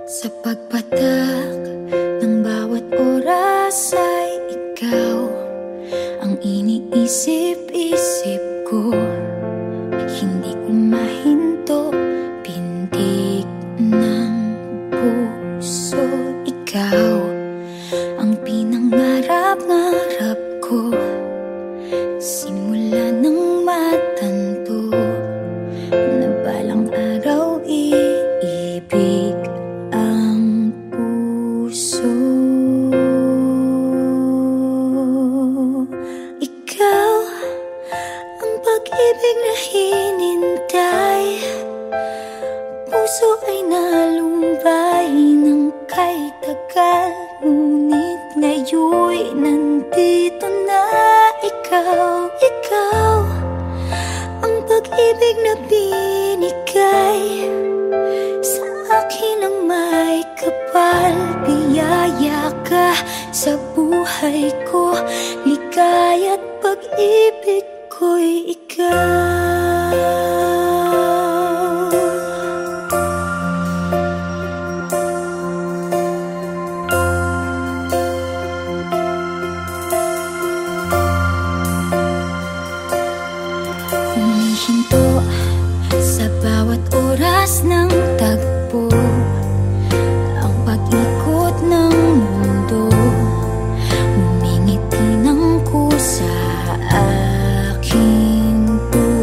Sa pagpatak ng bawat oras ay ikaw ang iniisip-isip ko. Hindi ko mahinto, pintig ng puso. Ikaw ang pinangarap-ngarap ko, simula ng matanto na balang araw iibig ang puso. Ikaw ang pag-ibig na hinintay, puso ay nalumbay ng kay tagal, ngunit ngayon'y nandito na ikaw. Ikaw ang pag-ibig na binigay sa akin ang may kapal. Biyaya ka sa buhay ko, ligaya't pag-ibig ko'y ikaw. Humihinto sa bawat oras ng tagpo, ang pag-ikot ng mundo, ngumingiti ng kusa aking puso.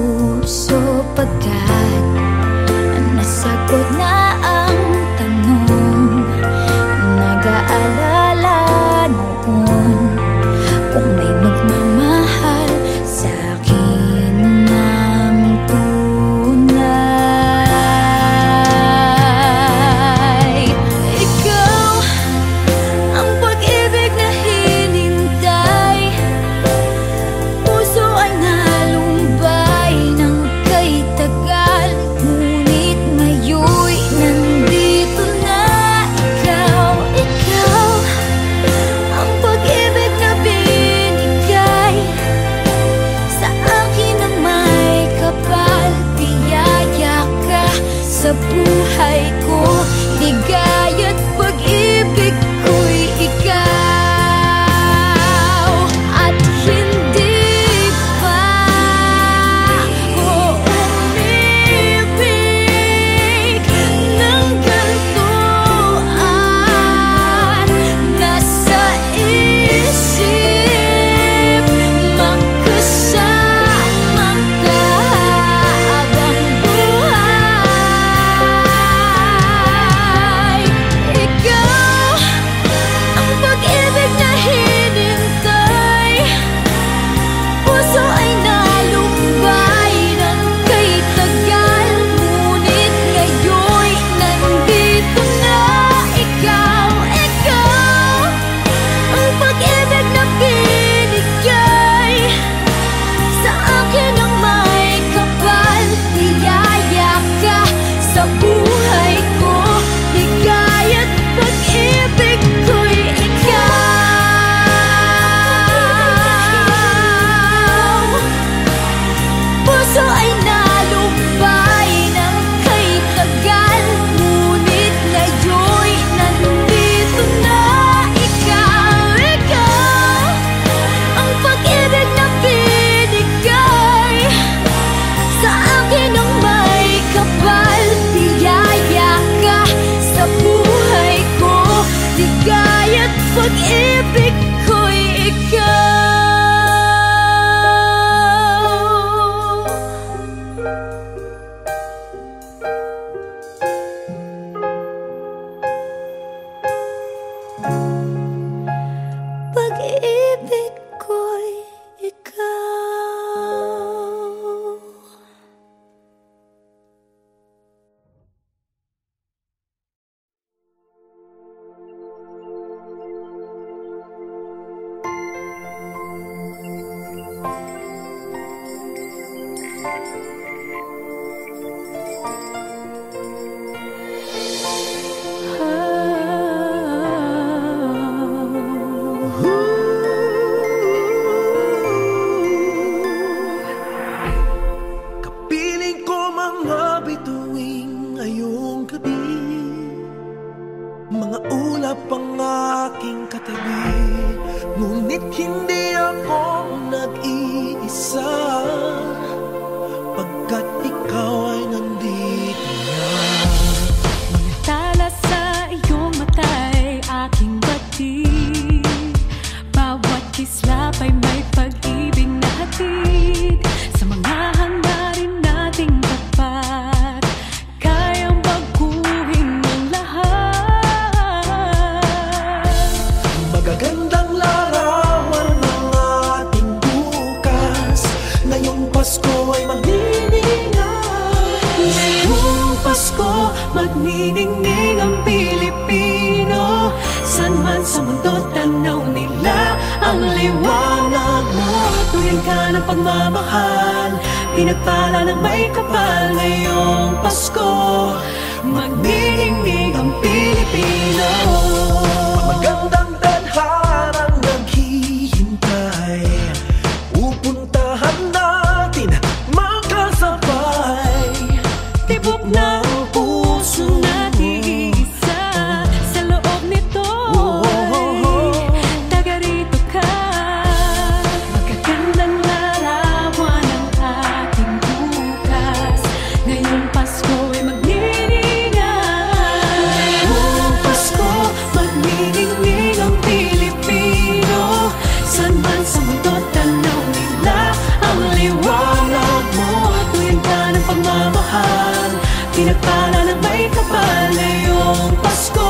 Mga ulap ang aking katabi, ngunit hindi ako nag-iisa, pagkat ikaw ay nandito na. Tala sa iyong mata'y aking batid, bawat kislap ay may pag-ibig na hatid. Sa mga hangarin nating tapat, kayang baguhin ang lahat. Magagandang larawan ng ating bukas, ngayong Pasko ay magniningay. Ngayong Pasko, magniningning ang Pilipino. San man sa mundo, tanaw nila ang liwanag mo. Tuyan ka ng pagmamahal, pinagpala ng may kapal. Ngayong Pasko, magniningning ang Pilipino. Magandang tadharang naghihintay, pupuntahan natin magkasabay. Tibok ng puso natin isa, sa loob nito'y taga rito ka. Magagandang larawan ang ating bukas, ngayong Pasko ay magniningay. Ngayong Pasko, magniningning ang Pilipino. San man sa mundo, tanaw nila ang liwanag mo. Tuyan ka ng pagmamahal, pinagpala ng may kapal. Ngayong Pasko,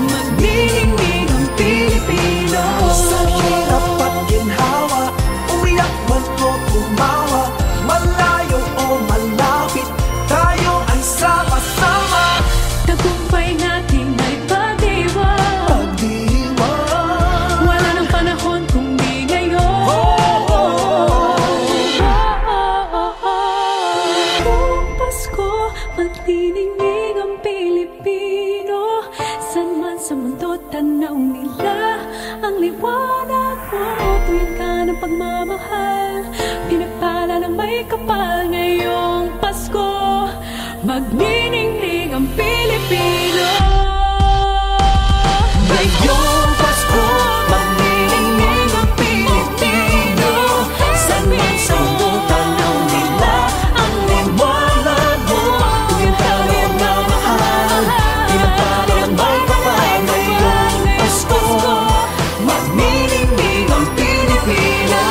magniningning ang Pilipino. Sa hirap at ginhawa, umiyak man o tumawa, malayo o malapit, tayo ay sama-sama. Tagumpay natin ay pagdiwang, Pagdiwang, wala nang panahon kung di ngayon. Ngayong Pasko, magniningning ang Pilipino. San man sa mundo, tanaw nila ang liwanag mo. Tuyan ka ng pagmamahal, pinagpala ng may kapal. Ngayong Pasko, magniningning ang Pilipino. ngayong Pasko, magniningning ang Pilipino. San man sa mundo, tanaw nila ang liwanag mo. Tuyan ka ng pagmamahal, pinagpala ng may kapal. Ngayong Pasko, magniningning ang Pilipino.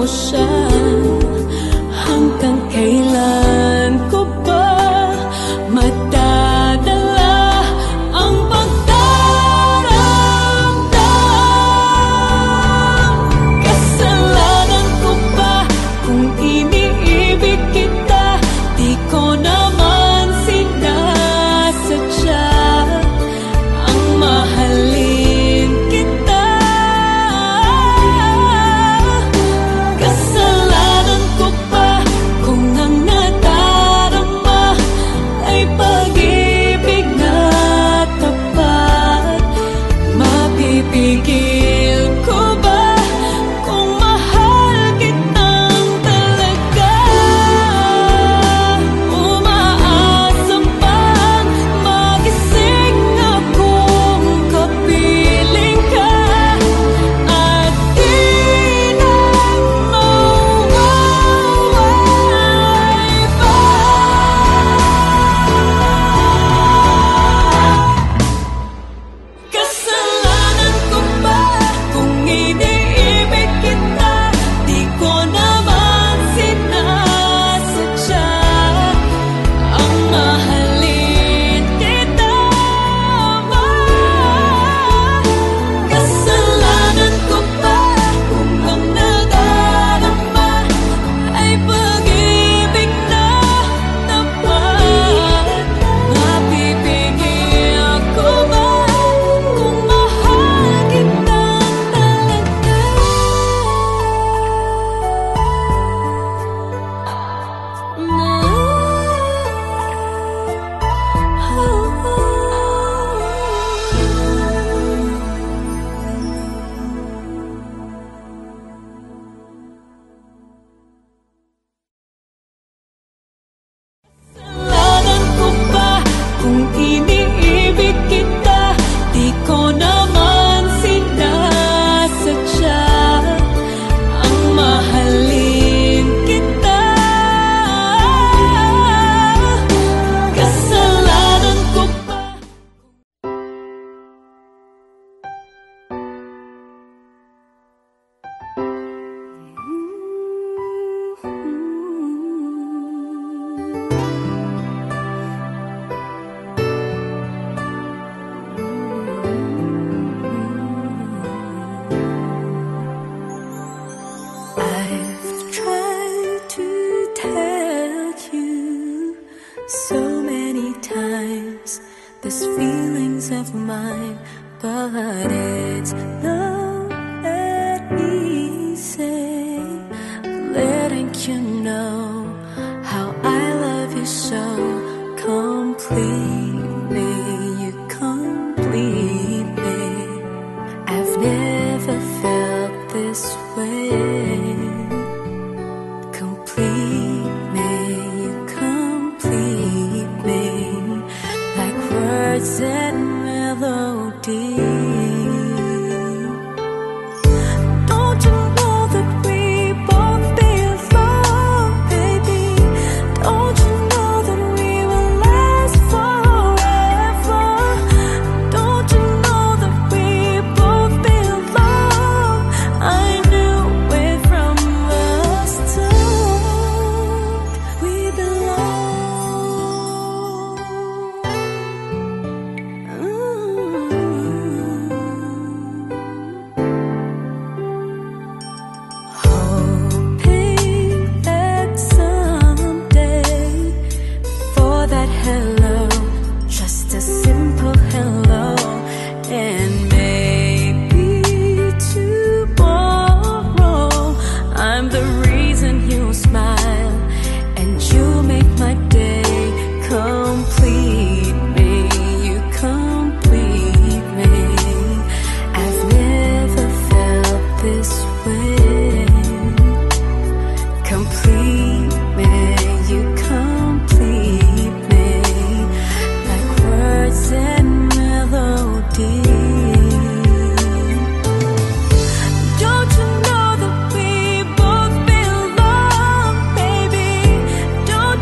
mo siya. Hanggang kailan ko ba madadala ang pagdaramdam? Kasalanan ko ba kung iniibig kita? Di ko naman sinasadya ang mahalin kita. Kasalanan ko ba kung ang nadarama ay pag-ibig na tapat? Mapipigil ko ba kung mahal kitang talaga? Umaasa bang magising akong kapiling ka at di na mawawala pa? Kasalanan ko ba kung iniibig kita? Di ko naman sinasadya ang mahalin kita. Kasalanan ko ba kung ang nadarama ay pag-ibig na tapat? Mapipigil ko ba kung mahal kitang talaga? Kasalanan ko ba kung iniibig kita? Di ko naman sinasadya ang mahalin kita. Kasalanan ko ba? I've tried to tell you so many times these feelings of mine, but it's not that easy letting you know how I love you so completely. You complete me. I've never felt this way. Complete me, you complete me, like words and melody. Don't you know that we both belong, baby? Don't you know that we will last forever? Don't you know that we both belong? I knew it from the start. We belong. Hoping that someday for that hello, just a simple hello, and maybe tomorrow I'm the reason you smile and you make my day. Complete me, you complete me. I've never felt this way. Complete me, you complete me, like words and melody. Don't you know that we both belong, baby? Don't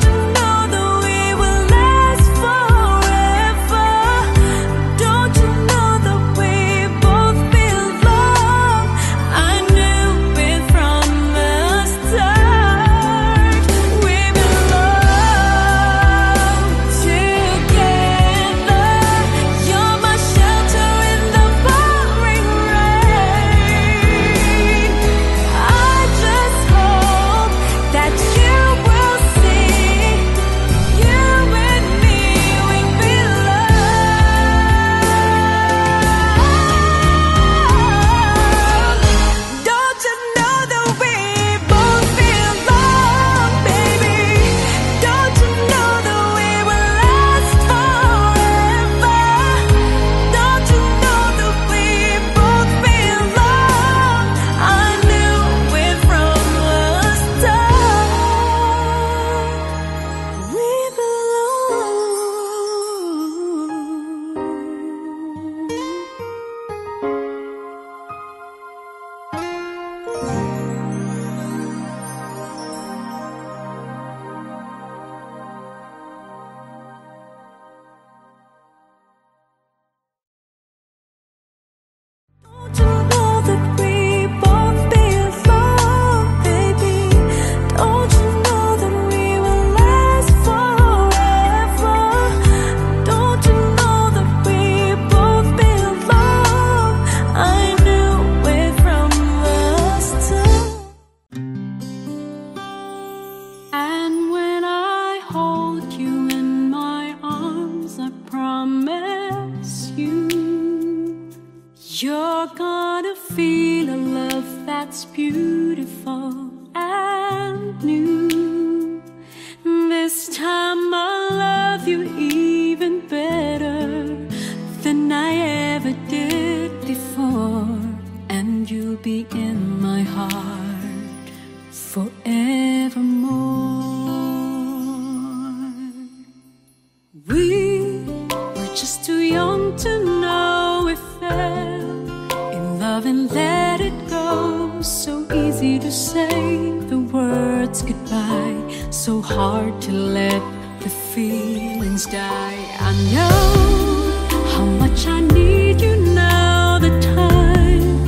You're gonna feel a love that's beautiful and new. This time I'll love you even better than I ever did before, and you'll be in my heart forevermore. We were just too young to know we fell in love and let it go. So easy to say the words goodbye, so hard to let the feelings die. I know how much I need you now. The time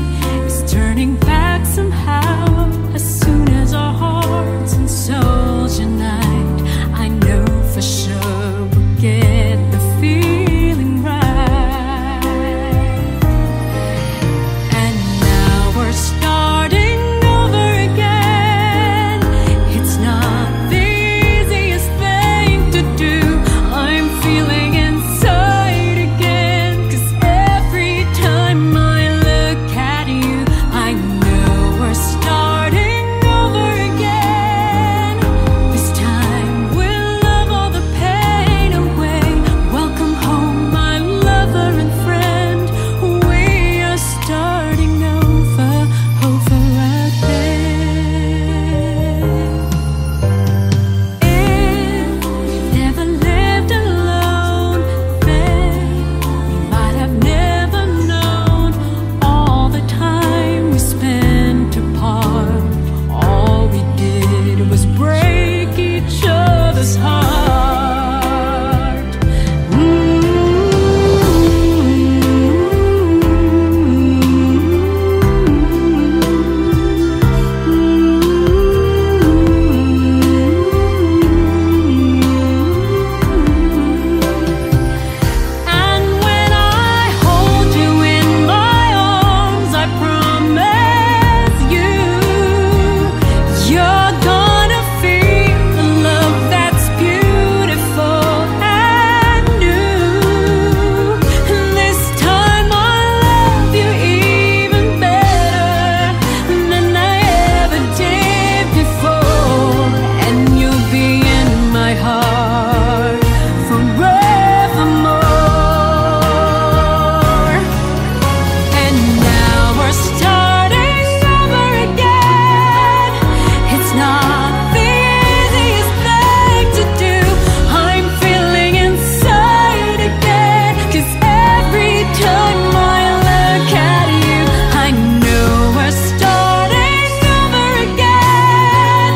is turning back somehow. As soon as our hearts and souls unite, I know for sure we'll get the feeling right. And now we're starting over again. It's not the easiest thing to do. I'm feeling inside again, 'cause every time I look at you, I know we're starting over again. This time we'll love all the pain away. Welcome home, my lover and friend. We are starting over again. If we've never lived alone, then we might have never known all the time we spent apart. All we did was break each other's heart. And when I hold you in my arms, I promise you, you're gonna feel a love that's beautiful and new. And this time I'll love you even better than I ever did before, and you'll be in my heart forevermore. And now we're starting over again. It's not the easiest thing to do. I'm feeling inside again, 'cause every time I look at you, I know we're starting over again.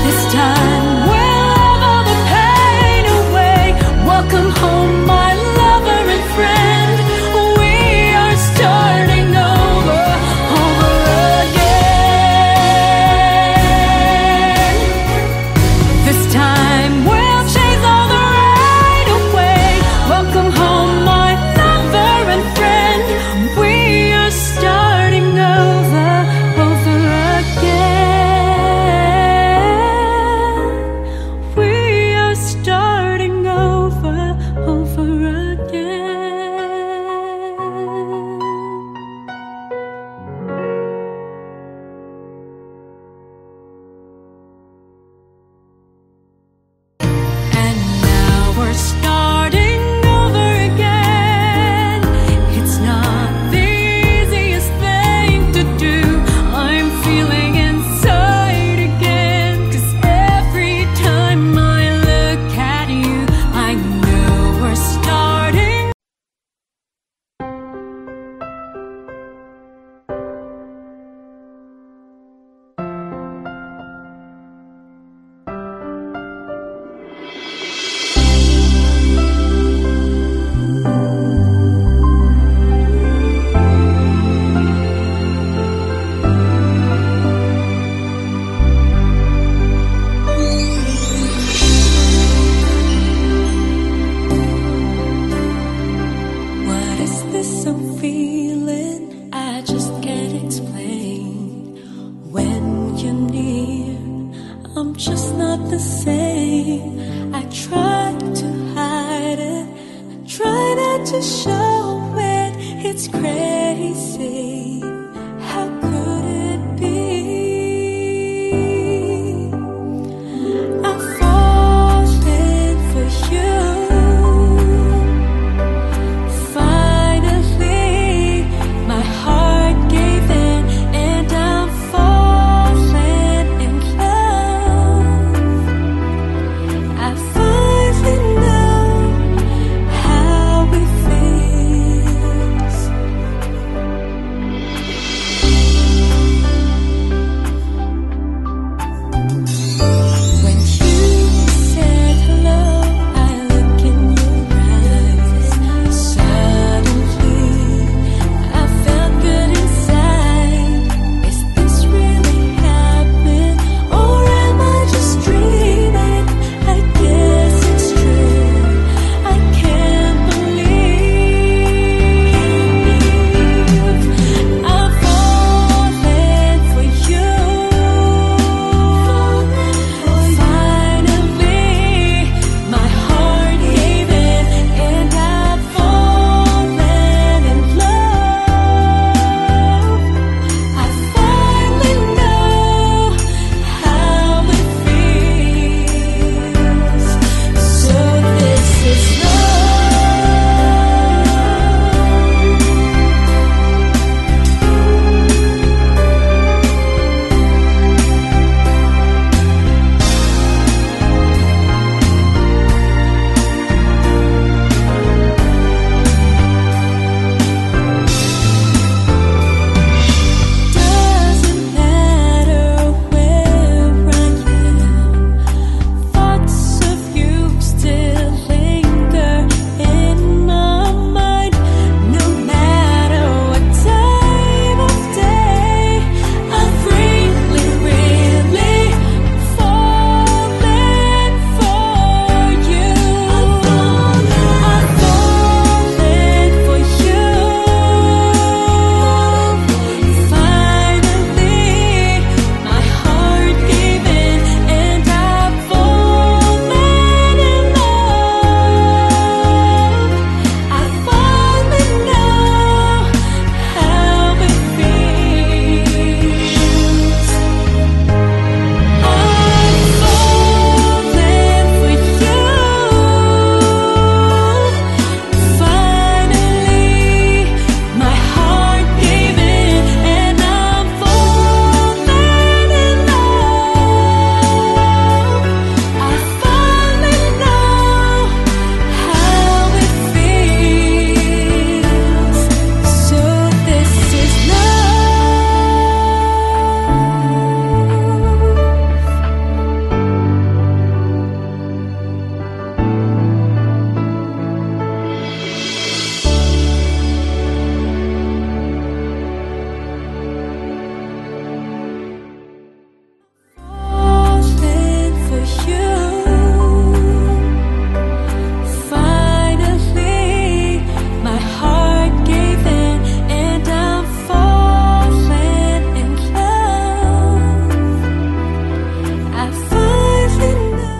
This time we'll love all the pain away. Welcome home, my lover and friend. We are starting over again. This time we'll chase all the right away. Welcome home, my lover and friend. We are starting over again. We are starting over again. And now we're starting over again. It's not the easiest thing to do. I'm feeling inside again, 'cause every time I look at you, I know we're starting. What is this I'm feeling? I just can't explain. When you're near, I'm just not the same. I try to hide it, try not to show it. It's it's crazy. How could it be? I'm falling for you. Finally, my heart gave in, and I'm falling in love. I finally know how it feels. When you said hello, I look in your eyes. Suddenly, I felt good inside. Is this really happening, or am I just dreaming? I guess it's true. I can't believe I'm falling for you. Finally, my heart gave in, and I've fallen in love. I finally know how it feels. So this is doesn't matter where I am. Thoughts of you still linger in my mind. No matter what time of day, I'm really, really falling for you. I'm falling for you. Finally, my heart gave in, and I've fallen in love. I finally know how it feels. I'm falling for you. Finally, my heart gave in, and I'm falling in love. I finally know how it feels. So this is falling for you. Finally, my heart gave in, and I'm falling in love. I finally know.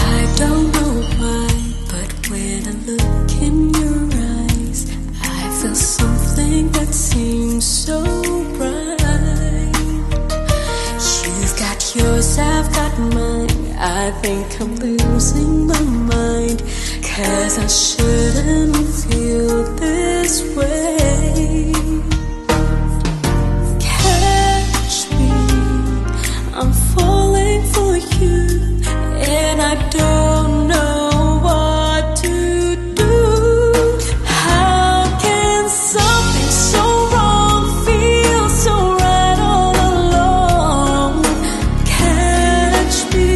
I don't know why, but when I look in your eyes, I feel something that seems so bright. You've got yours, I've got mine. I think I'm losing my mind, 'cause I shouldn't feel this way. Catch me, I'm falling for you, and I don't know what to do. How can something so wrong feel so right all along? Catch me,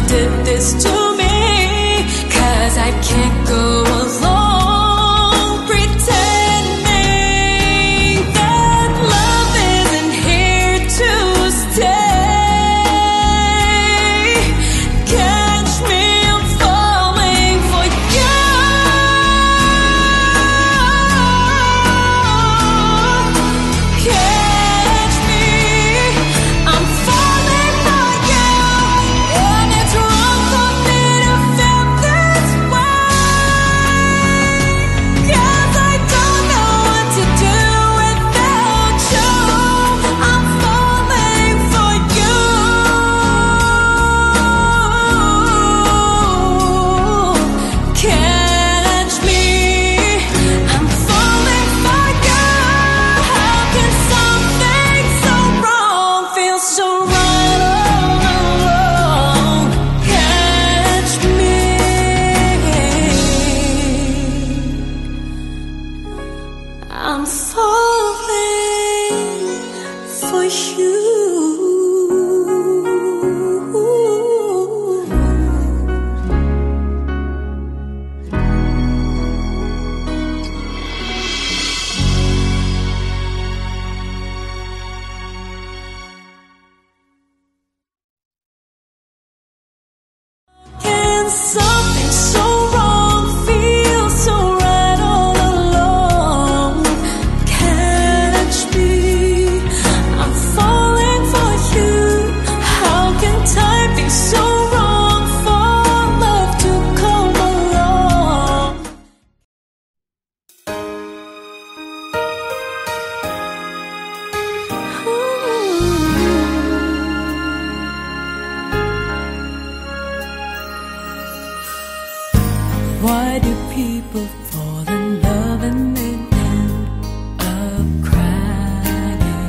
did this to me, 'cause I can't go along pretending that love isn't here to stay. Catch me, I'm falling for you. Catch me, I'm falling for you. And it's wrong for me to feel this way, 'cause I don't know what to do without you. I'm falling for you. Catch me, I'm falling for you. How can something so wrong feel so right all along? Catch me, I'm falling for you. Can something so wrong feel so right all along? Catch me, I'm falling for you. How can time be so wrong for love to come along? Why do people fall in love and then end up crying?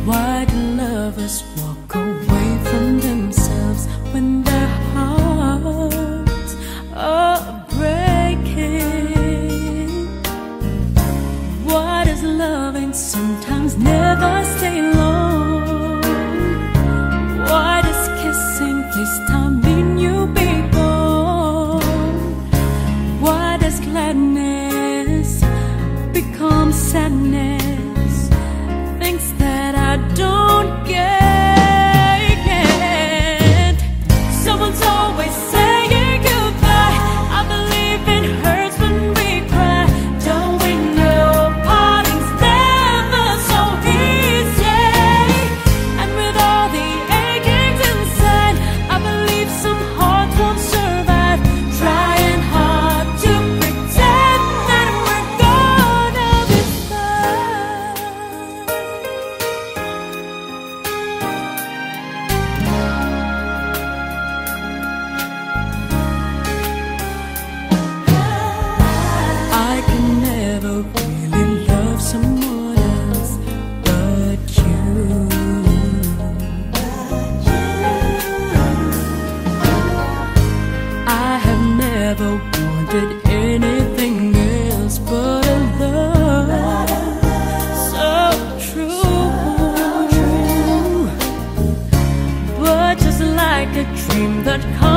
Why do lovers walk away from themselves when their hearts are breaking? Why does loving sometimes never stay long? Why does kissing this time mean you'll be gone? Why does gladness become sadness? Things that I don't get. Someone's always saying goodbye. I believe it hurts when we cry. Don't we know parting's never so easy? And with all the achings inside, I believe some hearts won't survive. Trying hard to pretend that we're gonna be fine. I can never really love someone else but you. I have never wanted anything else but a love so true. But just like a dream that comes